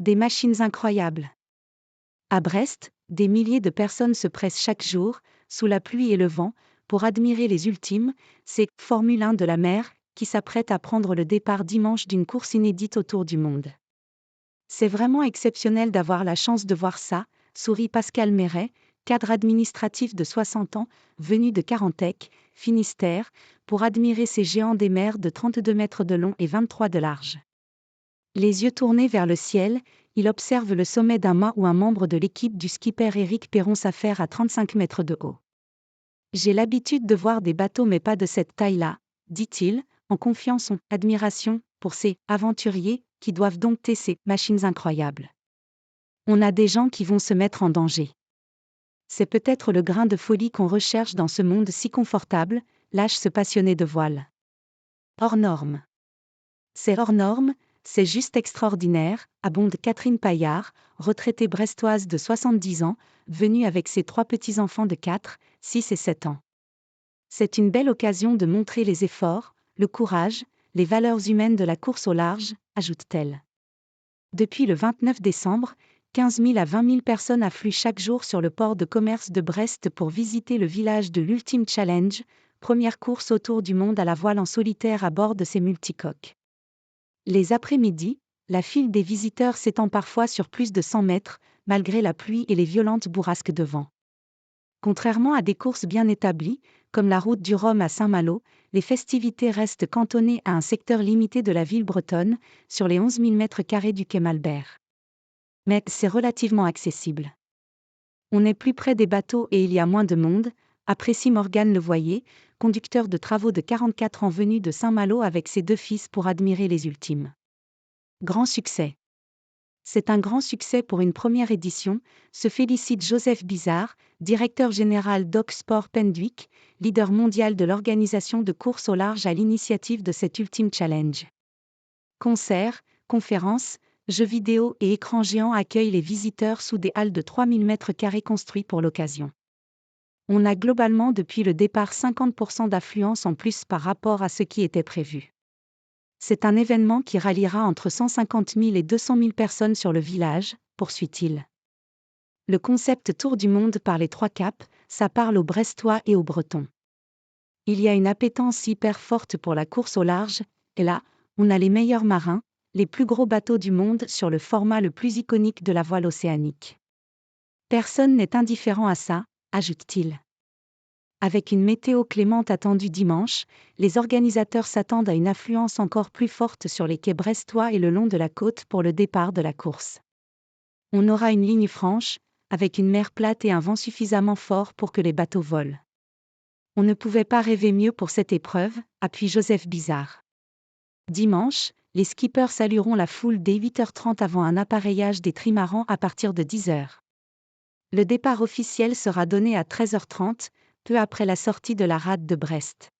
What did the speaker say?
Des machines incroyables. À Brest, des milliers de personnes se pressent chaque jour, sous la pluie et le vent, pour admirer les ultimes, ces Formule 1 de la mer, qui s'apprêtent à prendre le départ dimanche d'une course inédite autour du monde. C'est vraiment exceptionnel d'avoir la chance de voir ça, sourit Pascal Méret, cadre administratif de 60 ans, venu de Carantec, Finistère, pour admirer ces géants des mers de 32 mètres de long et 23 de large. Les yeux tournés vers le ciel, il observe le sommet d'un mât où un membre de l'équipe du skipper Éric Perron s'affaire à 35 mètres de haut. J'ai l'habitude de voir des bateaux mais pas de cette taille-là, dit-il, en confiant son admiration pour ces aventuriers qui doivent dompter ces machines incroyables. On a des gens qui vont se mettre en danger. C'est peut-être le grain de folie qu'on recherche dans ce monde si confortable, lâche ce passionné de voile. Hors norme. C'est hors norme, c'est juste extraordinaire, abonde Catherine Paillard, retraitée brestoise de 70 ans, venue avec ses 3 petits-enfants de 4, 6 et 7 ans. C'est une belle occasion de montrer les efforts, le courage, les valeurs humaines de la course au large, ajoute-t-elle. Depuis le 29 décembre, 15 000 à 20 000 personnes affluent chaque jour sur le port de commerce de Brest pour visiter le village de l'Ultime Challenge, première course autour du monde à la voile en solitaire à bord de ces multicoques. Les après-midi, la file des visiteurs s'étend parfois sur plus de 100 mètres, malgré la pluie et les violentes bourrasques de vent. Contrairement à des courses bien établies, comme la route du Rhum à Saint-Malo, les festivités restent cantonnées à un secteur limité de la ville bretonne, sur les 11 000 mètres carrés du quai Malbert. Mais c'est relativement accessible. On est plus près des bateaux et il y a moins de monde, apprécie Morgane Levoyer, conducteur de travaux de 44 ans venu de Saint-Malo avec ses 2 fils pour admirer les ultimes. Grand succès. C'est un grand succès pour une première édition, se félicite Joseph Bizard, directeur général d'Oc Sport Penduic, leader mondial de l'organisation de courses au large à l'initiative de cet Ultime Challenge. Concerts, conférences, jeux vidéo et écrans géants accueillent les visiteurs sous des halles de 3000 m² construits pour l'occasion. On a globalement depuis le départ 50% d'affluence en plus par rapport à ce qui était prévu. C'est un événement qui ralliera entre 150 000 et 200 000 personnes sur le village, poursuit-il. Le concept Tour du monde par les 3 caps, ça parle aux Brestois et aux Bretons. Il y a une appétence hyper forte pour la course au large, et là, on a les meilleurs marins, les plus gros bateaux du monde sur le format le plus iconique de la voile océanique. Personne n'est indifférent à ça, ajoute-t-il. Avec une météo clémente attendue dimanche, les organisateurs s'attendent à une affluence encore plus forte sur les quais brestois et le long de la côte pour le départ de la course. On aura une ligne franche, avec une mer plate et un vent suffisamment fort pour que les bateaux volent. On ne pouvait pas rêver mieux pour cette épreuve, appuie Joseph Bizard. Dimanche, les skippers salueront la foule dès 8h30 avant un appareillage des trimarans à partir de 10h. Le départ officiel sera donné à 13h30, peu après la sortie de la rade de Brest.